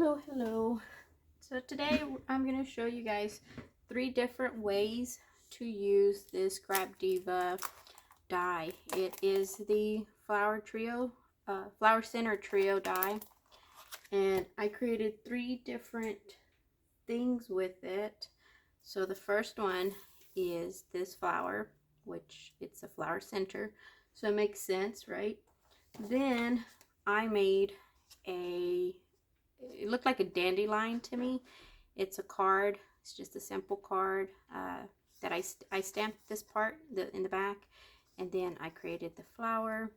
Hello. So today I'm going to show you guys 3 different ways to use this Scrap Diva die. It is the Flower Center Trio die, and I created 3 different things with it. So the first one is this flower, which it's a flower center, so it makes sense, right? Then I made it looked like a dandelion to me. It's a card. It's just a simple card that I stamped this part in the back, and then I created the flower.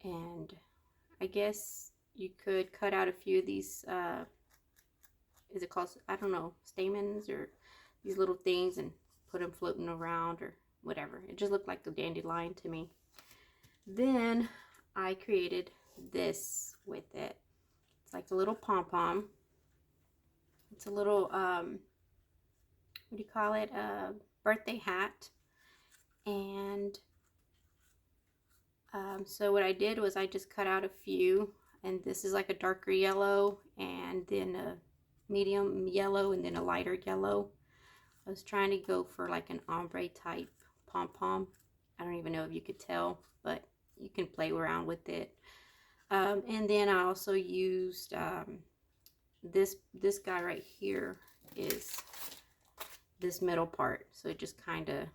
And I guess you could cut out a few of these. Is it called? I don't know, stamens or these little things, and put them floating around or whatever. It just looked like a dandelion to me. Then I created this with it. It's like a little pom-pom. It's a little, what do you call it? A birthday hat. And so what I did was I just cut out a few. And this is like a darker yellow, and then a medium yellow, and then a lighter yellow. I was trying to go for like an ombre type pom-pom. I don't even know if you could tell, but you can play around with it. And then I also used this guy right here is this middle part, so it just kind of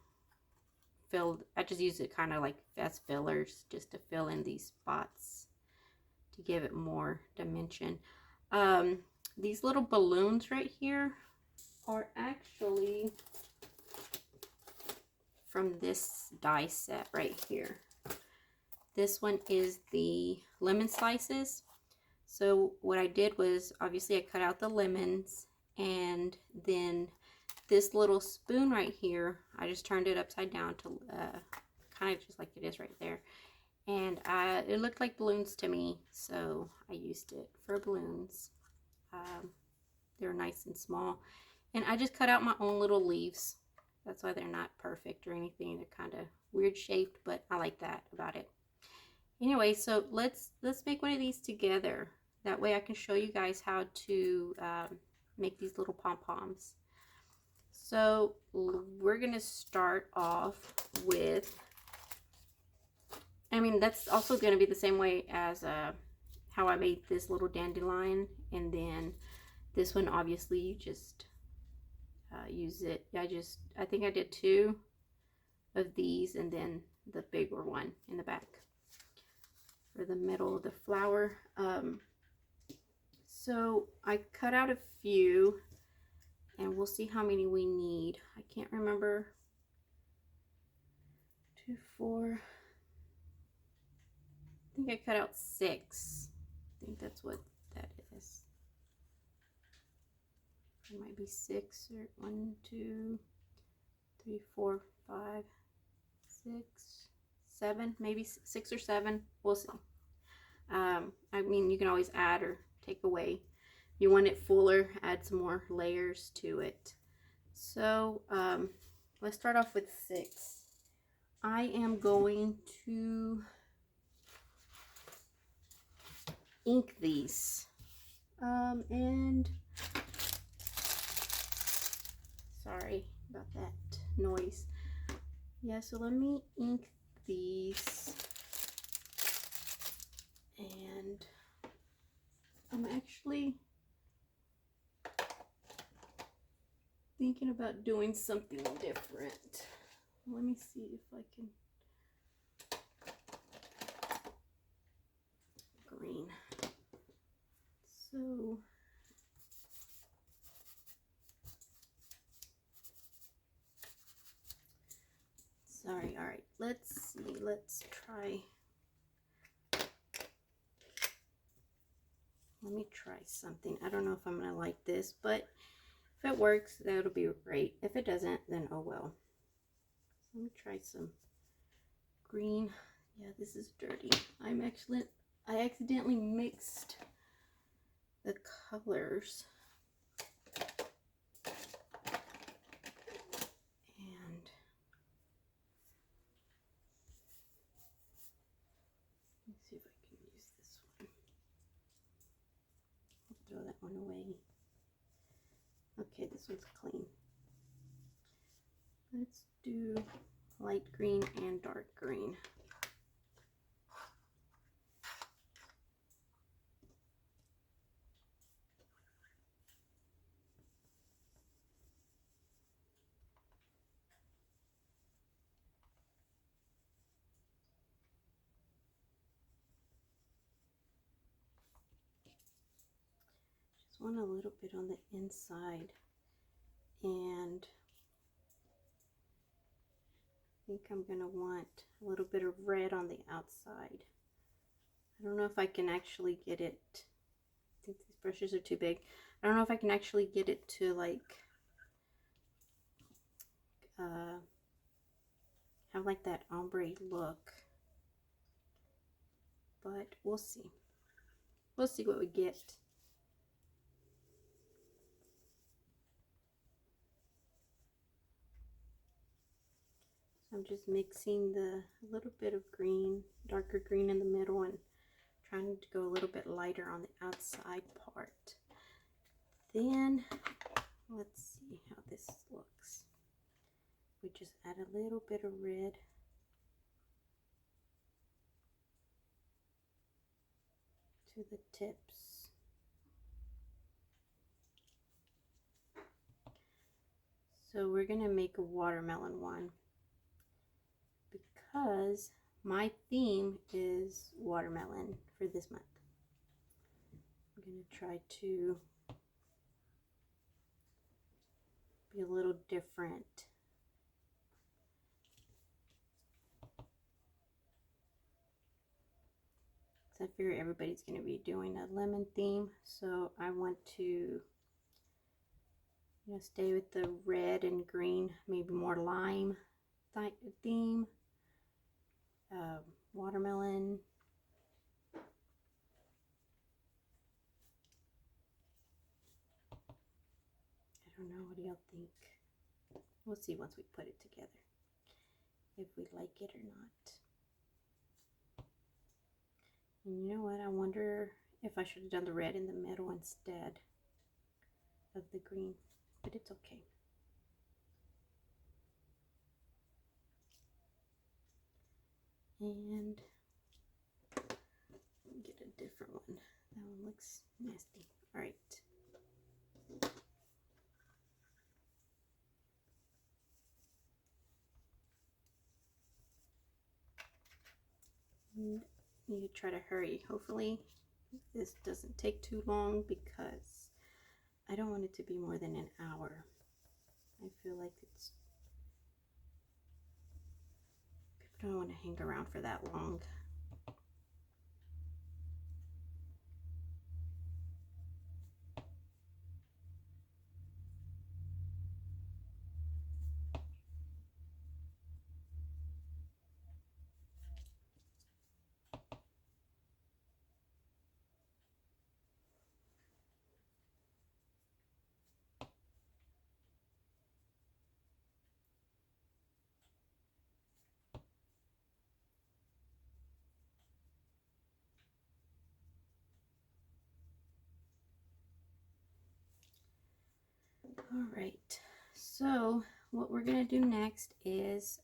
filled. I just used it kind of like as fillers, just to fill in these spots to give it more dimension. These little balloons right here are actually from this die set right here. This one is the lemon slices. So what I did was, obviously I cut out the lemons, and then this little spoon right here, I just turned it upside down to kind of just like it is right there. And it looked like balloons to me, so I used it for balloons. They're nice and small. And I just cut out my own little leaves. That's why they're not perfect or anything. They're kind of weird shaped, but I like that about it. Anyway, so let's make one of these together. That way I can show you guys how to make these little pom-poms. So we're gonna start off with, that's also gonna be the same way as how I made this little dandelion. And then this one, obviously you just use it. I think I did 2 of these, and then the bigger one in the back for the middle of the flower. So I cut out a few, and we'll see how many we need. I can't remember. 2, 4. I think I cut out 6. I think that's what that is. It might be 6 or 1, 2, 3, 4, 5, 6, 7, maybe 6 or 7. We'll see. You can always add or take away. If you want it fuller, add some more layers to it. So let's start off with 6. I am going to ink these. And sorry about that noise. Yeah, so let me ink these. And I'm actually thinking about doing something different. Let me see if I can. Green. So sorry. All right, let's see. Let's try. Let me try something. I don't know if I'm gonna like this, but if it works, that'll be great. If it doesn't, then oh well. Let me try some green. Yeah, this is dirty. I accidentally mixed the colors. And let's see if I can use this one. one away. Okay, this one's clean. Let's do light green and dark green. Just want a little bit on the inside, and I think I'm gonna want a little bit of red on the outside. I don't know if I can actually get it. I think these brushes are too big. I don't know if I can actually get it to like have like that ombre look, but we'll see. We'll see what we get. So I'm just mixing the little bit of green, darker green in the middle, and trying to go a little bit lighter on the outside part. Then let's see how this looks. We just add a little bit of red. To the tips. So we're gonna make a watermelon one because my theme is watermelon for this month. I'm gonna try to be a little different. So I figure everybody's gonna be doing a lemon theme, so I want to stay with the red and green, maybe more lime theme. Watermelon. I don't know, what do y'all think? We'll see once we put it together, if we like it or not. And you know what, I wonder if I should have done the red in the middle instead of the green, but it's okay. And get a different one. That one looks nasty. All right. And you try to hurry. Hopefully this doesn't take too long because I don't want it to be more than an hour. I feel like people don't want to hang around for that long. All right, so what we're gonna do next is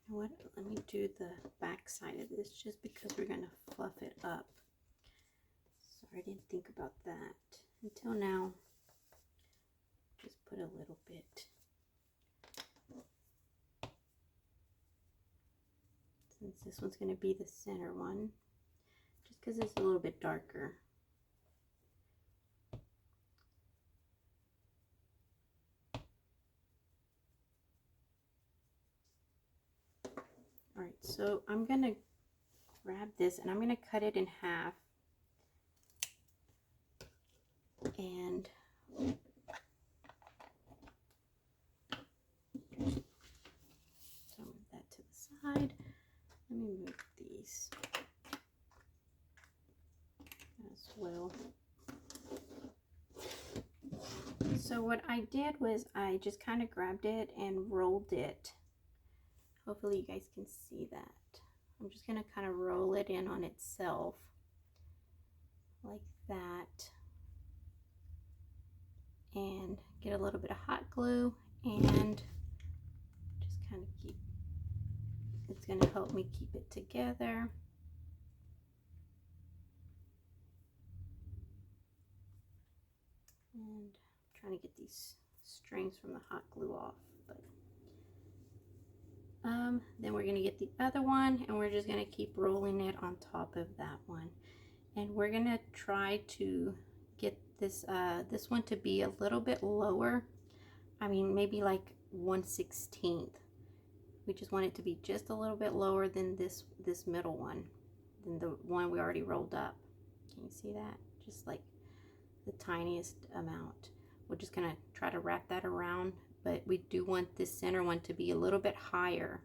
let me do the back side of this just because we're gonna fluff it up. Sorry, I didn't think about that until now. Just put a little bit. Since this one's gonna be the center one, just because it's a little bit darker. All right, so I'm gonna grab this and I'm gonna cut it in half, and so move that to the side. Let me move these as well. So what I did was I just kind of grabbed it and rolled it. Hopefully you guys can see that. I'm just going to kind of roll it in on itself. like that, and get a little bit of hot glue and just kind of keep, it's going to help me keep it together. And I'm trying to get these strings from the hot glue off, but then we're going to get the other one and we're just going to keep rolling it on top of that one. And we're going to try to get this this one to be a little bit lower. I mean, maybe like 1/16. We just want it to be just a little bit lower than this middle one, than the one we already rolled up. Can you see that? Just like the tiniest amount. We're just gonna try to wrap that around, but we do want this center one to be a little bit higher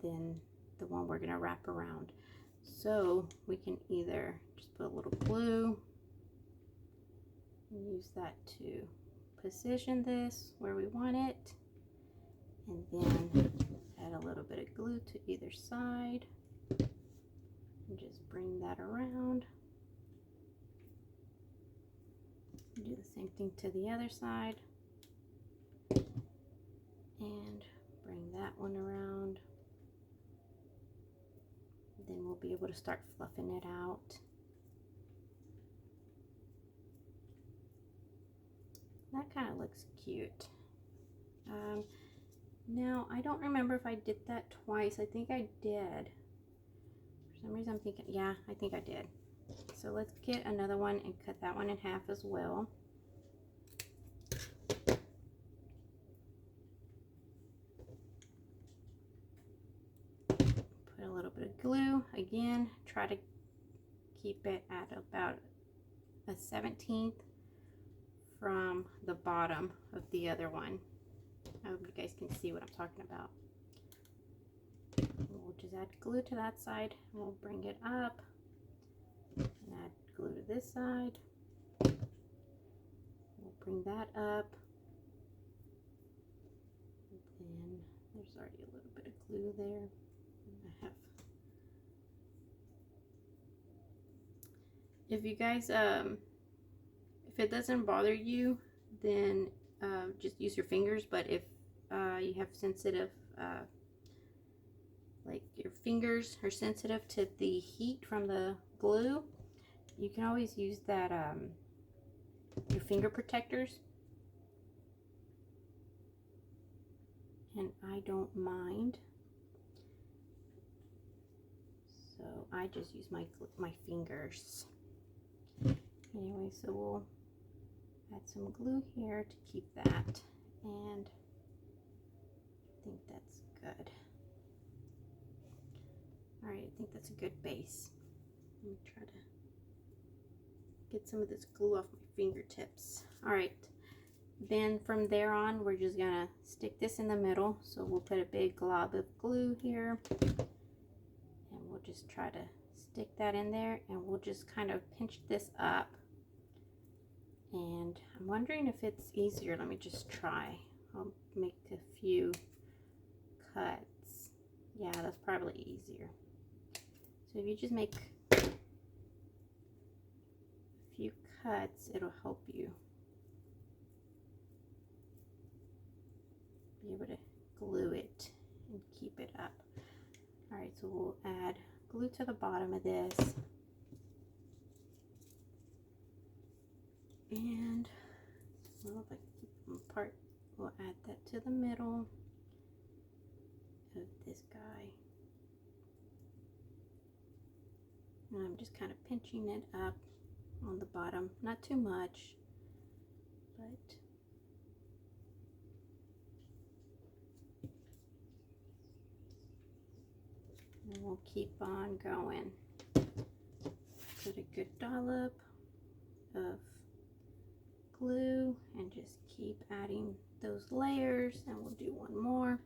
than the one we're gonna wrap around. So we can either just put a little glue and use that to position this where we want it, and then add a little bit of glue to either side and just bring that around. Do the same thing to the other side and bring that one around. Then we'll be able to start fluffing it out. That kind of looks cute. Now, I don't remember if I did that twice. I think I did. For some reason I'm thinking, yeah, I think I did. So let's get another one and cut that one in half as well. Put a little bit of glue. Again, try to keep it at about a 1/17 from the bottom of the other one. I hope you guys can see what I'm talking about. We'll just add glue to that side. We'll bring it up and add glue to this side. We'll bring that up. And then there's already a little bit of glue there. I have. If you guys, if it doesn't bother you, then just use your fingers. But if you have sensitive, like your fingers are sensitive to the heat from the glue, you can always use that, your finger protectors. And I don't mind. So I just use my fingers. Anyway, so we'll add some glue here to keep that, and I think that's good. All right, I think that's a good base. Let me try to get some of this glue off my fingertips. All right, then from there on, we're just gonna stick this in the middle. So we'll put a big glob of glue here, and we'll just try to stick that in there, and we'll just kind of pinch this up. And I'm wondering if it's easier. Let me just try. I'll make a few cuts. Yeah, that's probably easier. So if you just make a few cuts, it'll help you be able to glue it and keep it up. All right, so we'll add glue to the bottom of this. And well, if I keep them apart, we'll add that to the middle of this guy. And I'm just kind of pinching it up on the bottom, not too much, but and we'll keep on going. Put a good dollop of glue and just keep adding those layers, and we'll do one more.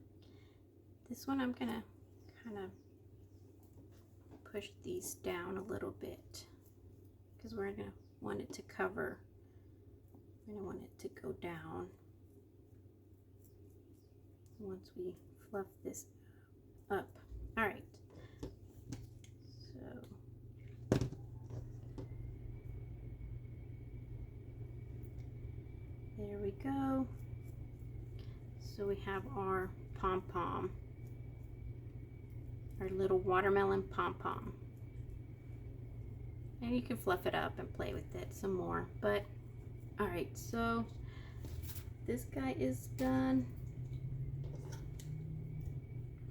This one I'm gonna kind of push these down a little bit because we're gonna want it to cover. We're gonna want it to go down once we fluff this up. All right, so So we have our pom-pom, our little watermelon pom-pom. And you can fluff it up and play with it some more. But, alright, so this guy is done.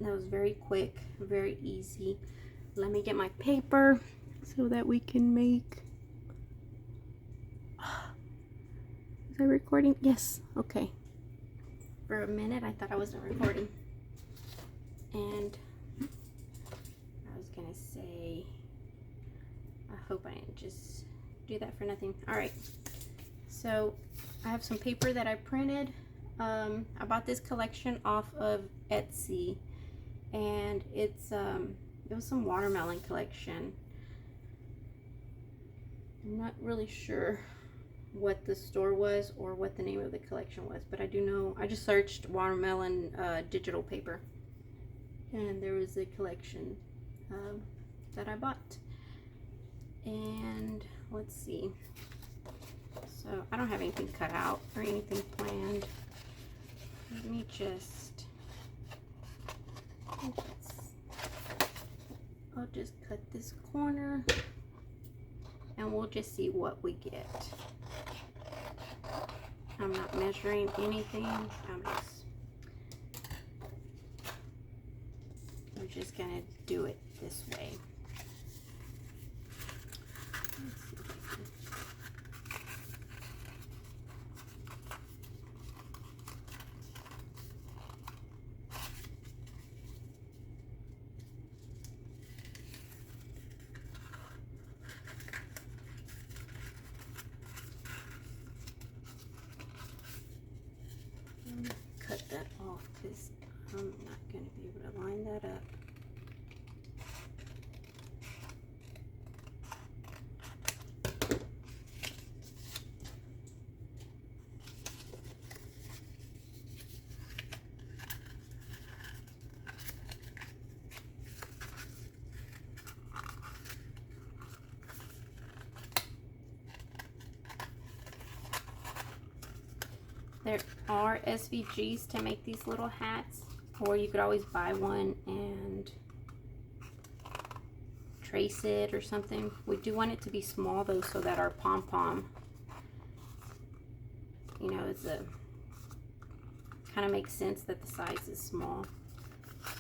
That was very quick, very easy. Let me get my paper so that we can make... Is I recording? Yes, okay. For a minute I thought I wasn't recording. And I was gonna say, I hope I didn't just do that for nothing. Alright, so I have some paper that I printed. I bought this collection off of Etsy, and it was some watermelon collection. I'm not really sure what the store was or what the name of the collection was, but I do know, I just searched watermelon digital paper, and there was a collection that I bought. And let's see, so I don't have anything cut out or anything planned. Let me just, I'll just cut this corner and we'll just see what we get. I'm not measuring anything. I'm just gonna do it this way. Let's see if I can... cut that off because I'm not going to be able to line that up. There are SVGs to make these little hats, or you could always buy one and trace it or something. We do want it to be small though, so that our pom-pom, you know, it's a kind of makes sense that the size is small.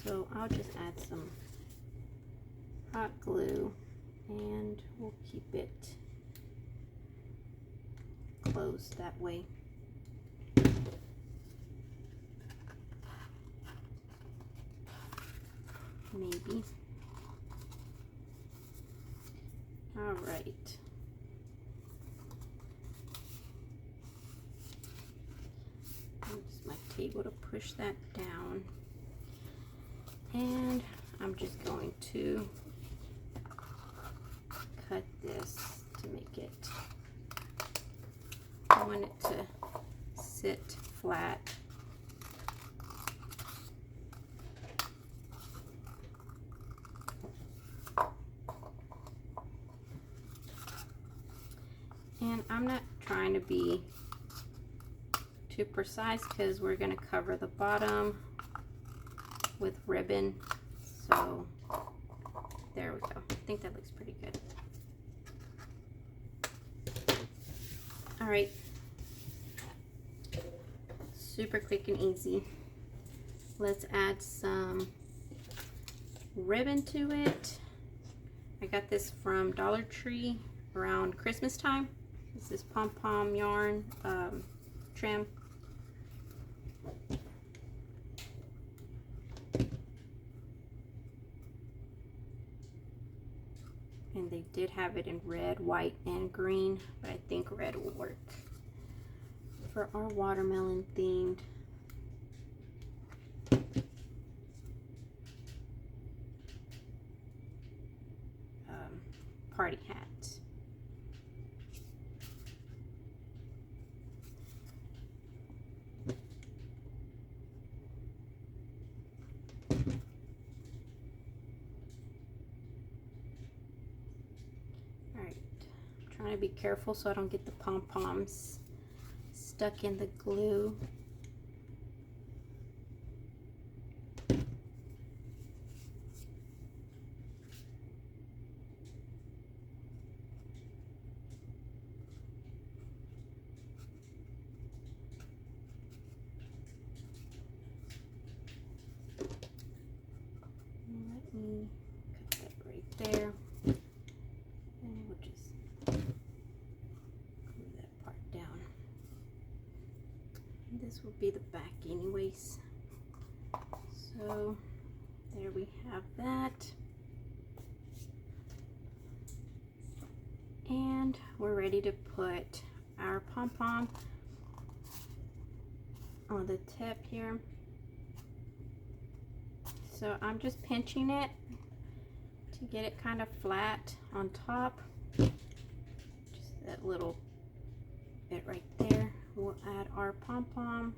So I'll just add some hot glue and we'll keep it closed that way. Maybe. All right. Use my table to push that down. And I'm just going to cut this to make it, I want it to sit flat. And I'm not trying to be too precise because we're going to cover the bottom with ribbon. So there we go. I think that looks pretty good. All right. Super quick and easy. Let's add some ribbon to it. I got this from Dollar Tree around Christmas time. This is pom-pom yarn trim. And they did have it in red, white, and green, but I think red will work for our watermelon themed party hat. Trying to be careful so I don't get the pom-poms stuck in the glue. there. And we'll just glue that part down. And this will be the back anyways. So there we have that. And we're ready to put our pom-pom on the tip here. So I'm just pinching it to get it kind of flat on top. Just that little bit right there. We'll add our pom-pom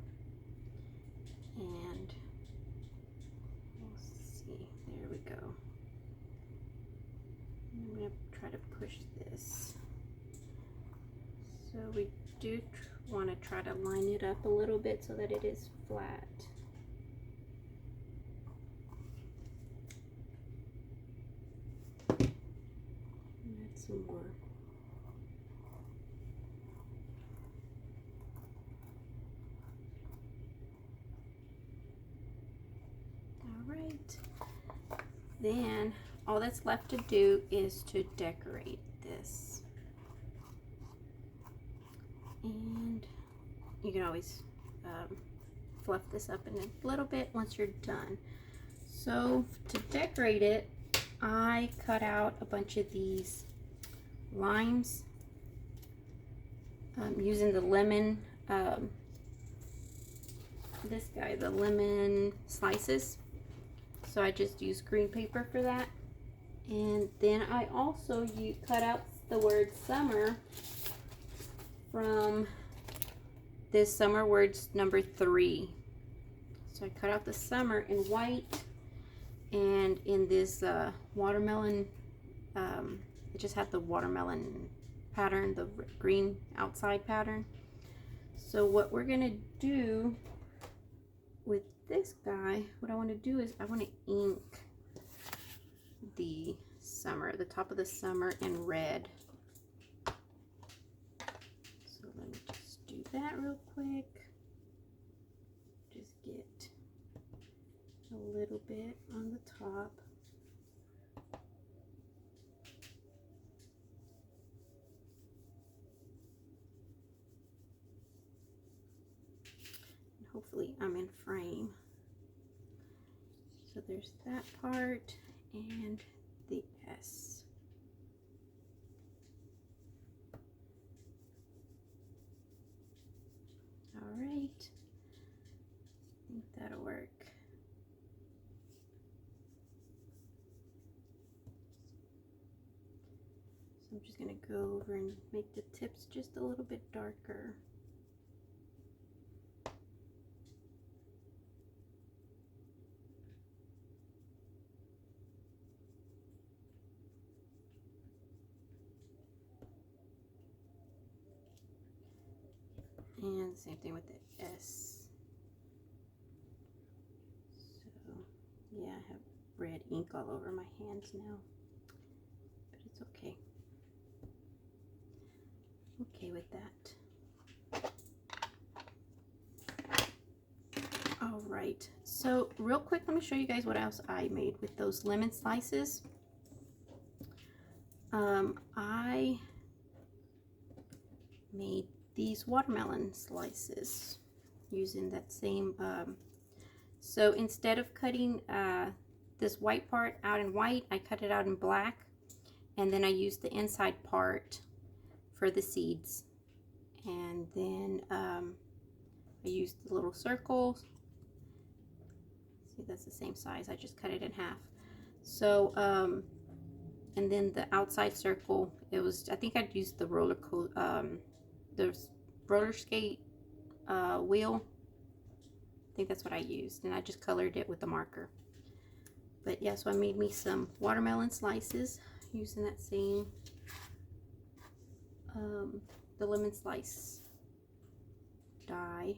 and we'll see. There we go. I'm going to try to push this. So we do want to try to line it up a little bit so that it is flat. And add some more. All right. Then all that's left to do is to decorate this. And you can always fluff this up in a little bit once you're done. So to decorate it, I cut out a bunch of these limes using the lemon, this guy, the lemon slices. So I just used green paper for that. And then I also cut out the word summer from this Summer Words number 3. So I cut out the summer in white and in this watermelon, it just had the watermelon pattern, the green outside pattern. So what we're gonna do with this guy, what I want to do is I want to ink the summer, the top of the summer in red. So let me just do that real quick. Just get a little bit on the top. And hopefully I'm in frame. So there's that part and the S. All right, I think that'll work. So I'm just gonna go over and make the tips just a little bit darker. And same thing with the S. So yeah, I have red ink all over my hands now, but it's okay. Okay with that. All right, so real quick, let me show you guys what else I made with those lemon slices. I made these watermelon slices using that same so instead of cutting this white part out in white, I cut it out in black, and then I used the inside part for the seeds, and then I used the little circles. See, that's the same size, I just cut it in half. So and then the outside circle, it was, I think I'd used the roller skate wheel. I think that's what I used, and I just colored it with a marker. But yeah, so I made me some watermelon slices using that same the lemon slice die.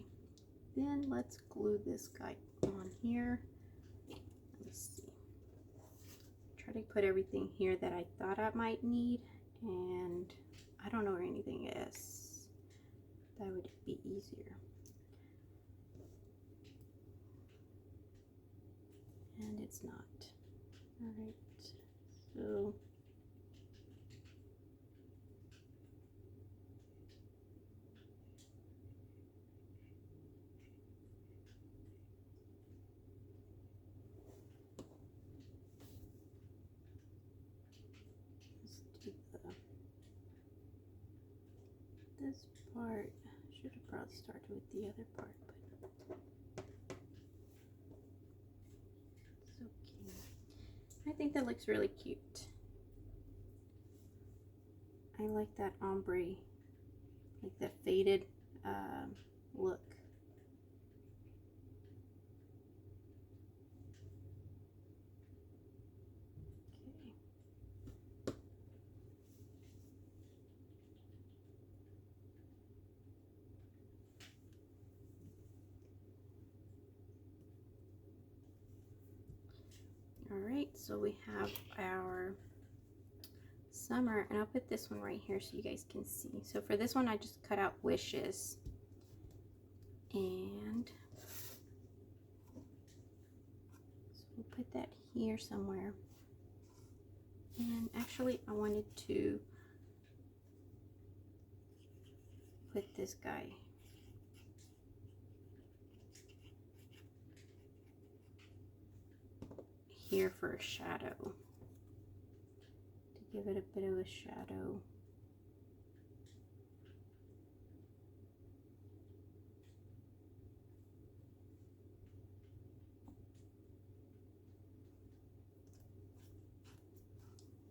Then let's glue this guy on here. Let's see. Try to put everything here that I thought I might need, and I don't know where anything is. That would be easier. And it's not. All right, So let's do this part. Should have probably started with the other part, but it's okay. I think that looks really cute. I like that ombre, like the faded look. Alright, so we have our summer, and I'll put this one right here so you guys can see. So for this one, I just cut out wishes. And so we'll put that here somewhere. And actually, I wanted to put this guy here for a shadow, to give it a bit of a shadow.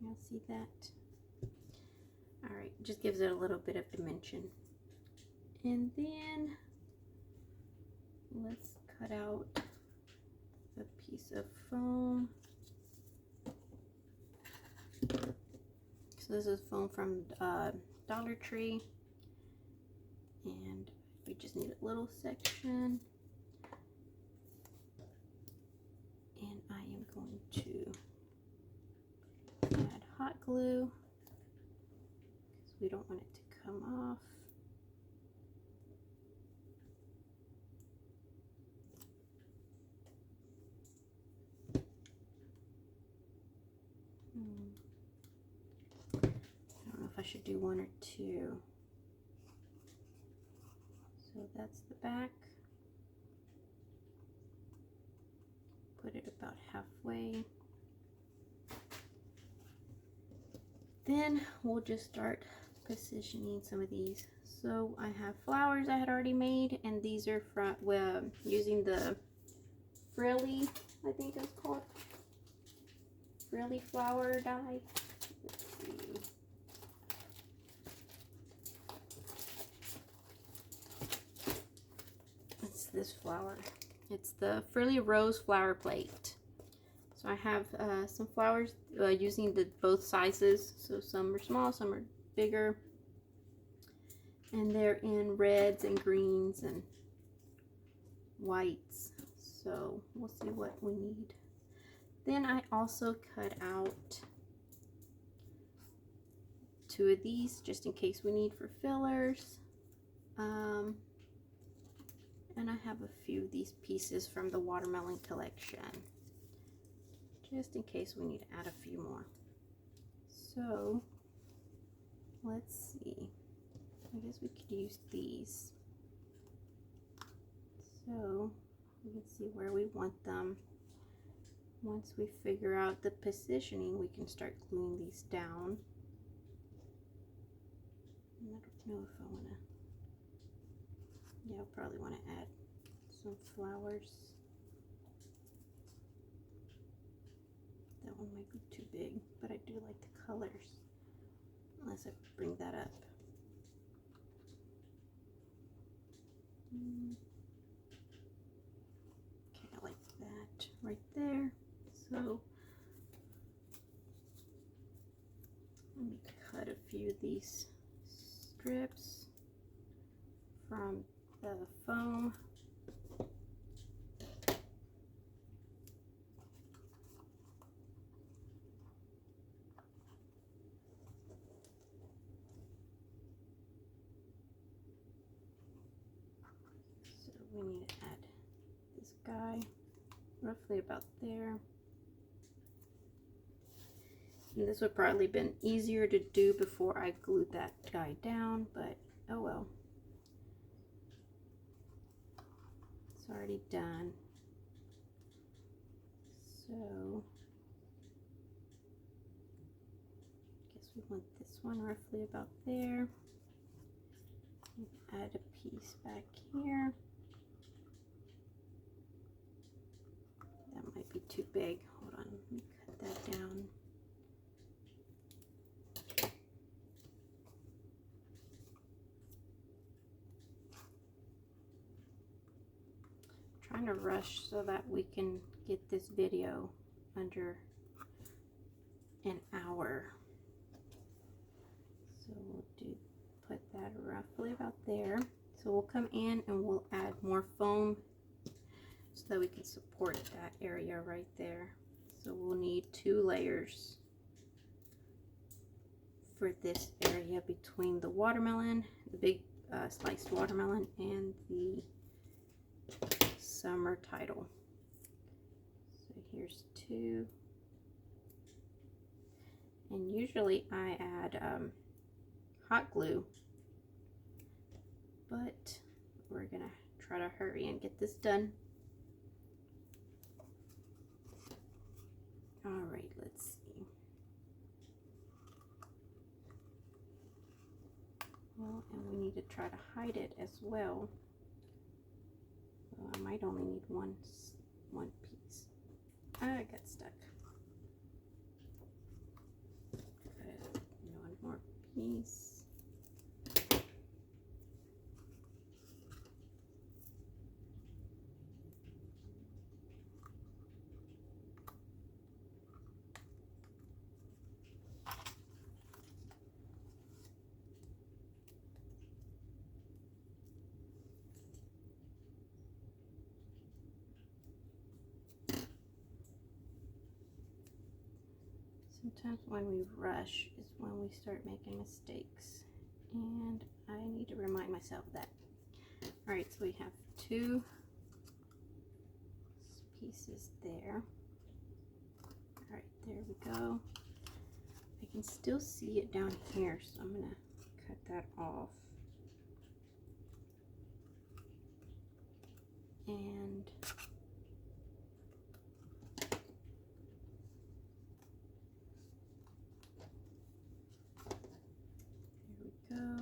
Y'all see that? All right, just gives it a little bit of dimension. And then let's cut out a piece of foam. So this is foam from Dollar Tree, and we just need a little section. And I am going to add hot glue because we don't want it to come off. I don't know if I should do one or two. So that's the back. Put it about halfway. Then we'll just start positioning some of these. So I have flowers I had already made, and these are from using the frilly, I think it's called, frilly flower dye. Let's see. It's this flower. It's the frilly rose flower plate. So I have some flowers using both sizes. So some are small, some are bigger. And they're in reds and greens and whites. So we'll see what we need. Then I also cut out 2 of these just in case we need for fillers. And I have a few of these pieces from the watermelon collection, just in case we need to add a few more. So let's see. I guess we could use these. So we can see where we want them. Once we figure out the positioning, we can start gluing these down. And I don't know if I want to. Yeah, I'll probably want to add some flowers. That one might be too big, but I do like the colors. Unless I bring that up. Okay, I like that right there. So let me cut a few of these strips from the foam. So we need to add this guy roughly about there. And this would probably been easier to do before I glued that guy down, but oh well. It's already done. So I guess we want this one roughly about there. Add a piece back here. That might be too big. Hold on, let me cut that down. I'm trying to rush so that we can get this video under an hour. So we'll put that roughly about there. So we'll come in and we'll add more foam so that we can support that area right there. So we'll need 2 layers for this area between the watermelon, the big sliced watermelon, and the summer title. So here's 2. And usually I add hot glue, but we're gonna try to hurry and get this done. All right, let's see. Well, and we need to try to hide it as well. So I might only need one piece. I got stuck. One more piece. Sometimes when we rush is when we start making mistakes, and I need to remind myself of that. All right, so we have 2 pieces there. All right, there we go. I can still see it down here, so I'm gonna cut that off. And there we go.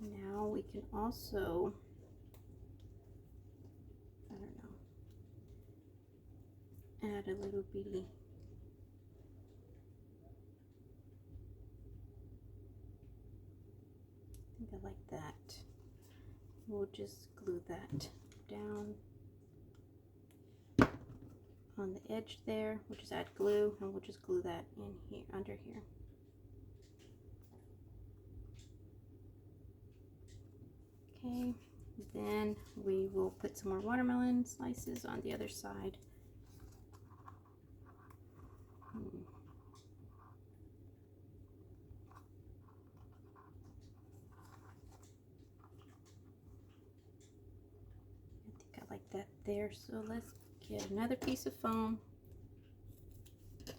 Now we can also, I don't know, add a little bitty I think I like that. We'll just glue that down on the edge there. We'll just add glue and we'll just glue that in here, under here. Okay, then we will put some more watermelon slices on the other side. I think I like that there, so let's get another piece of foam to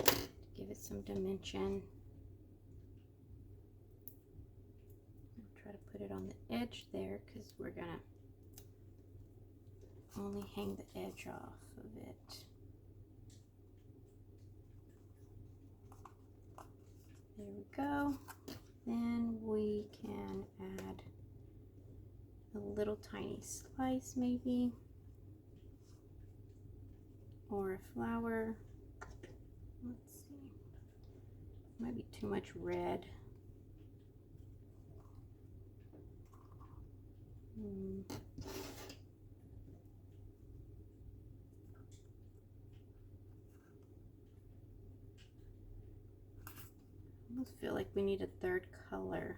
give it some dimension. Try to put it on the edge there because we're gonna only hang the edge off of it. There we go. Then we can add a little tiny slice maybe, or a flower. Let's see, might be too much red. I almost feel like we need a third color.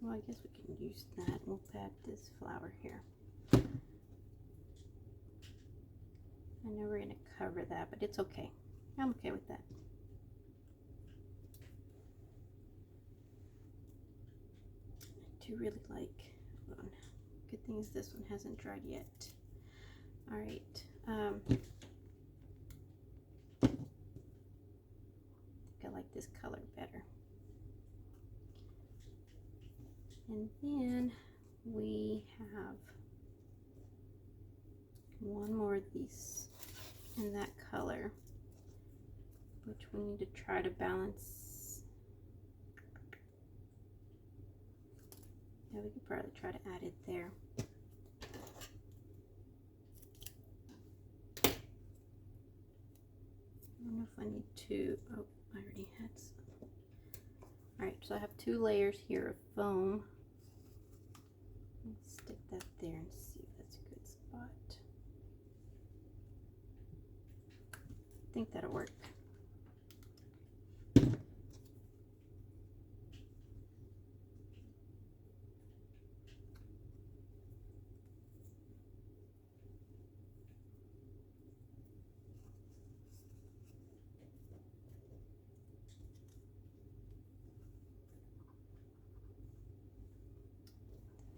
Well, I guess we can use that. We'll add this flower here. And then we're going to cover that, but it's okay. I'm okay with that. I do really like, hold on. Good thing is this one hasn't dried yet. All right. I think I like this color better. And then we have one more of these in that color, which we need to try to balance. Yeah, we could probably try to add it there. I don't know if I need two. Oh, I already had some. All right, so I have 2 layers here of foam. Let's stick that there and see if that's a good spot. I think that'll work.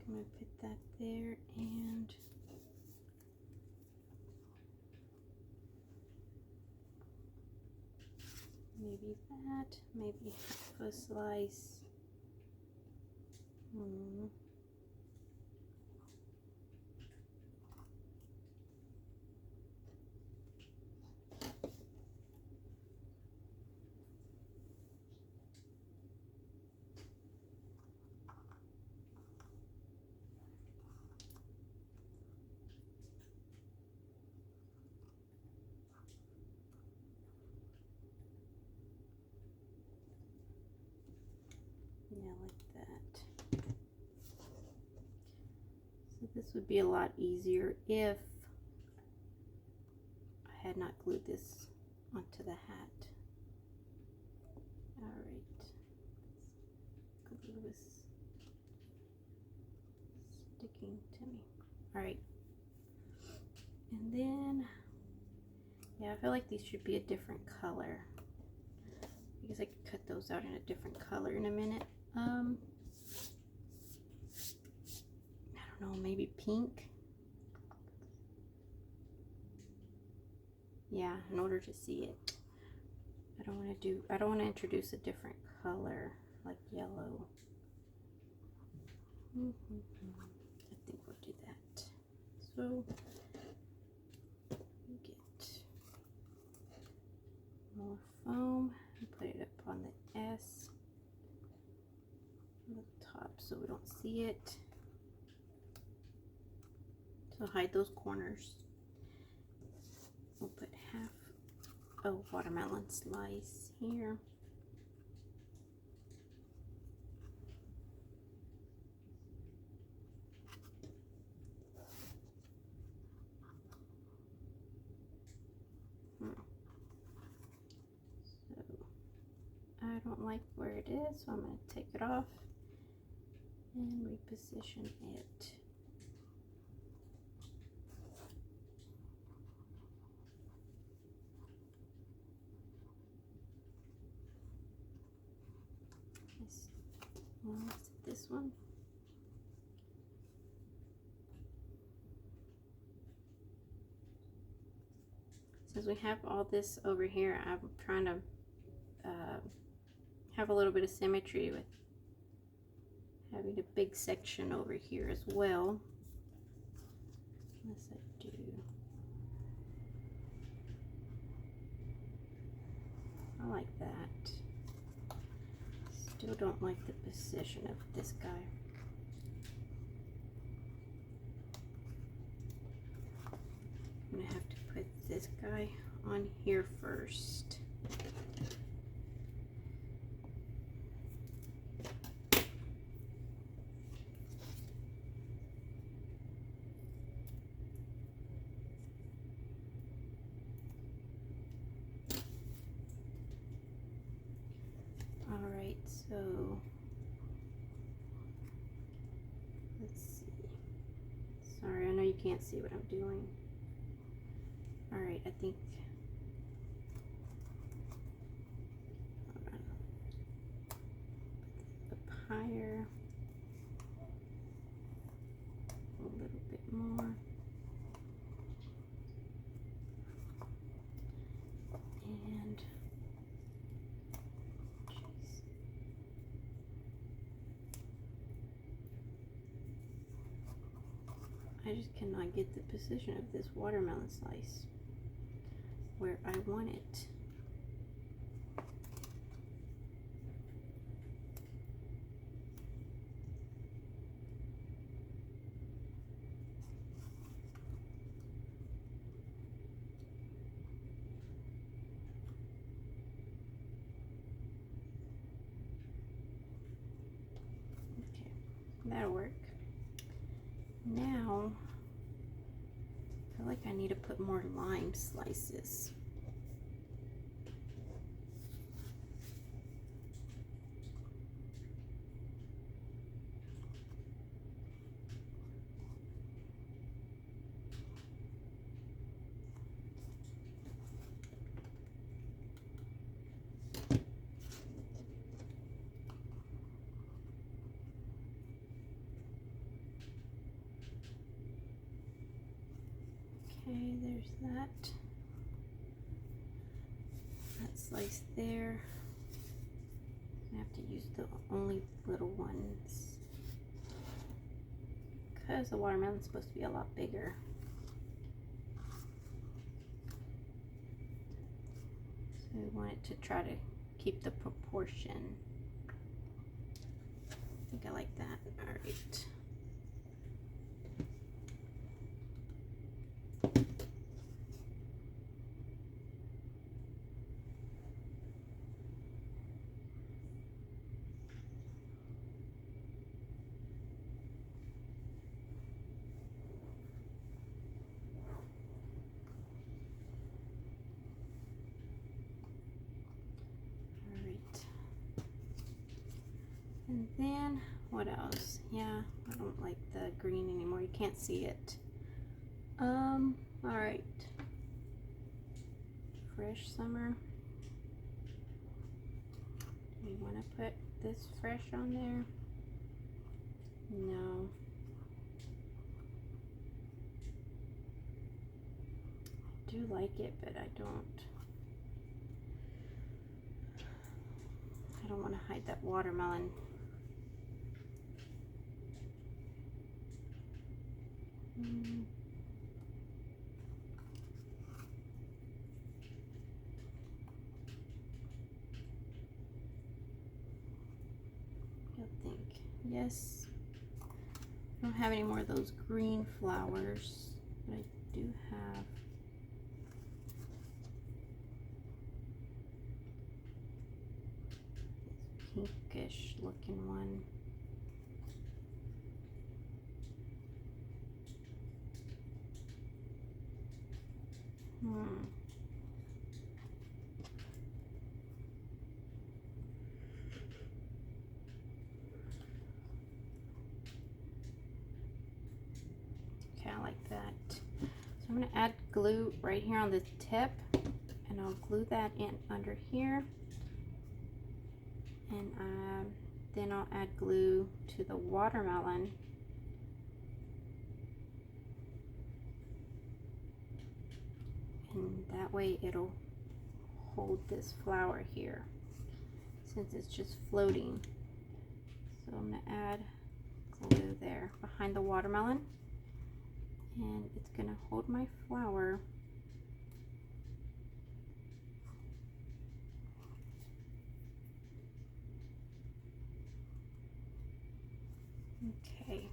I'm going to put that there, and maybe that, maybe half a slice. Yeah, like that. So this would be a lot easier if I had not glued this onto the hat. All right, glue is sticking to me. All right, and then, yeah, I feel like these should be a different color. I guess I could cut those out in a different color in a minute. I don't know, maybe pink. Yeah, in order to see it. I don't want to introduce a different color like yellow. I think we'll do that. So we get more foam and put it up on the S on the top so we don't see it. So hide those corners. We'll put half a watermelon slice here. So I don't like where it is, so I'm going to take it off and reposition it. Well, is it this one? Since we have all this over here, I'm trying to have a little bit of symmetry with having a big section over here as well. Unless I do. I like that. Still don't like the position of this guy. I'm gonna have to put this guy on here first. All right, so let's see. Sorry, I know you can't see what I'm doing. All right, I think I just cannot get the position of this watermelon slice where I want it. Okay, that'll work. Now, I feel like I need to put more lime slices. Okay, there's that slice there. I have to use the only little ones because the watermelon's supposed to be a lot bigger. So we want it to try to keep the proportion. I think I like that. All right. And then what else? Yeah, I don't like the green anymore. You can't see it. All right. Fresh summer. Do you want to put this fresh on there? No. I do like it, but I don't want to hide that watermelon. I think, yes. I don't have any more of those green flowers, but I do have this pinkish looking one. Okay, I like that. So I'm going to add glue right here on the tip, and I'll glue that in under here, and then I'll add glue to the watermelon. And that way it'll hold this flower here since it's just floating. So I'm going to add glue there behind the watermelon, and it's going to hold my flower. Okay.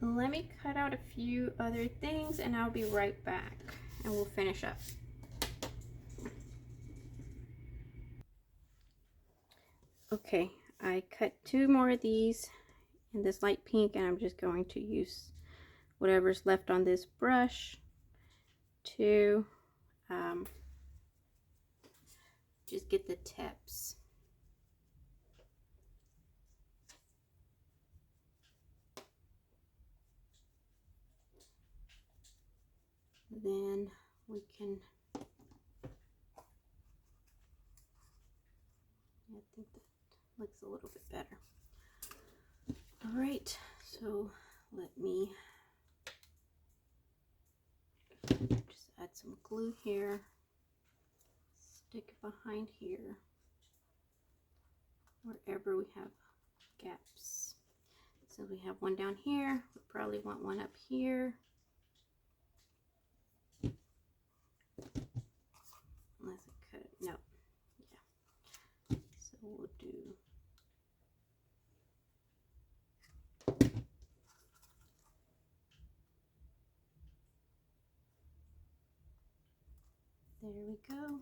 Let me cut out a few other things and I'll be right back and we'll finish up. Okay, I cut 2 more of these in this light pink, and I'm just going to use whatever's left on this brush to just get the tips. Then we can, I think that looks a little bit better. All right, so let me just add some glue here, stick it behind here, wherever we have gaps. since we have one down here, we probably want one up here. Unless I cut it, no, yeah. So we'll do. There we go.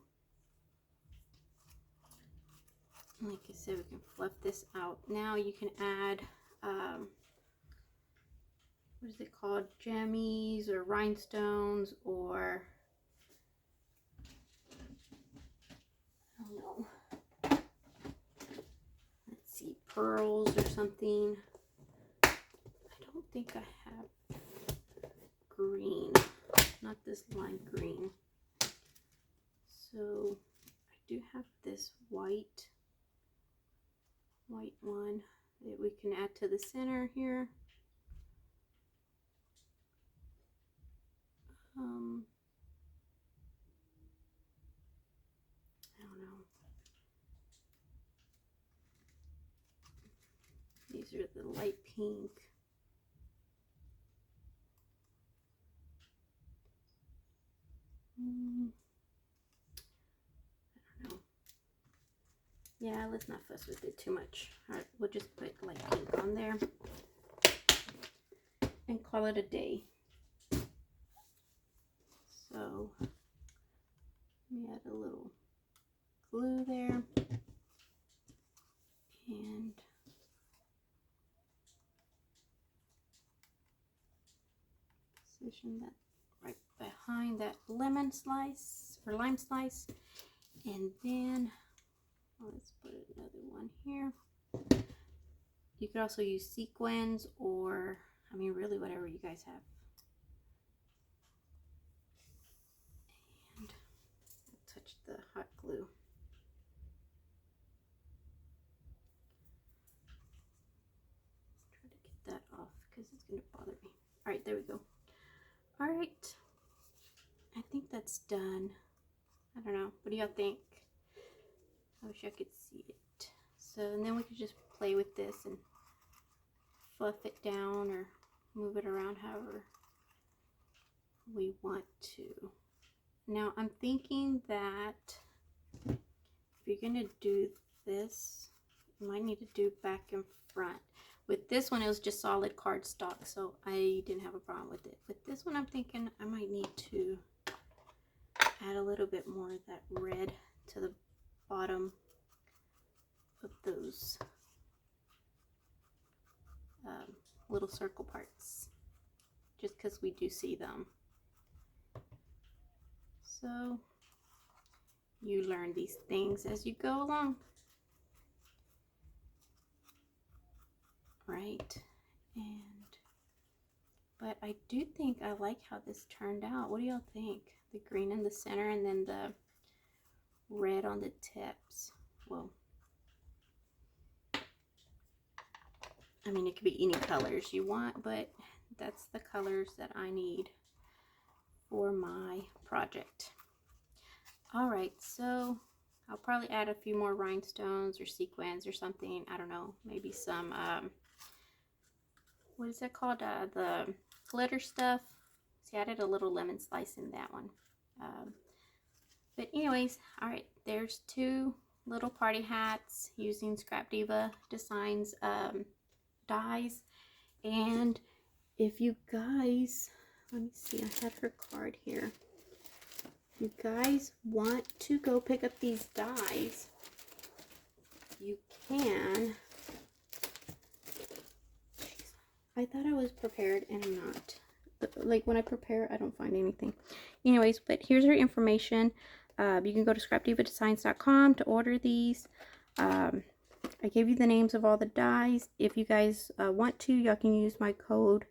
Like I said, we can fluff this out. Now you can add, what is it called? Jammies or rhinestones, or I don't know. Let's see, pearls or something. I don't think I have green, not this lime green. So I do have this white one that we can add to the center here. I don't know. These are the light pink. I don't know. Yeah, let's not fuss with it too much. All right, we'll just put light pink on there and call it a day. So let me add a little glue there and position that right behind that lemon slice or lime slice, and then let's put another one here. You could also use sequins, or I mean really whatever you guys have. And touch the hot glue. Try to get that off because it's going to bother me. All right, there we go. All right, I think that's done. I don't know. What do y'all think? I wish I could see it. So, and then we could just play with this and fluff it down or move it around however we want to. Now, I'm thinking that if you're going to do this, you might need to do back and front. With this one, it was just solid cardstock, so I didn't have a problem with it. With this one, I'm thinking I might need to add a little bit more of that red to the bottom of those little circle parts, just because we do see them. So you learn these things as you go along, right? But I do think I like how this turned out. What do y'all think? The green in the center and then the red on the tips. Well, I mean, it could be any colors you want, but that's the colors that I need for my project. All right, so I'll probably add a few more rhinestones or sequins or something. I don't know, maybe some, what is that called? The glitter stuff. See, I added a little lemon slice in that one. But anyways, all right, there's two little party hats using Scrap Diva Designs dies. And if you guys, let me see, I had her card here. If you guys want to go pick up these dies, you can. I thought I was prepared and I'm not. Like when I prepare, I don't find anything. Anyways, but here's her information. You can go to scrapdivadesigns.com to order these. I gave you the names of all the dies. If you guys want to, y'all can use my code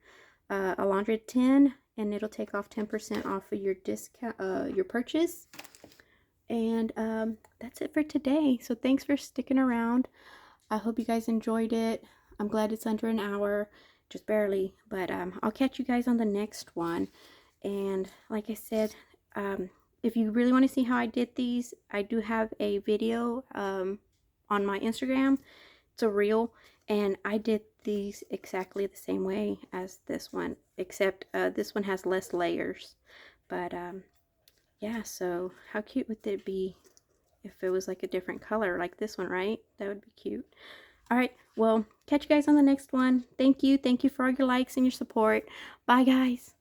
Alondra10 and it'll take off 10% off of your discount, your purchase. And that's it for today. So thanks for sticking around. I hope you guys enjoyed it. I'm glad it's under an hour, just barely. But I'll catch you guys on the next one. And like I said, if you really want to see how I did these, I do have a video on my Instagram. it's a reel, and I did these exactly the same way as this one, except this one has less layers. But yeah, so how cute would it be if it was like a different color like this one, right? That would be cute. All right, well, catch you guys on the next one. Thank you for all your likes and your support. Bye, guys.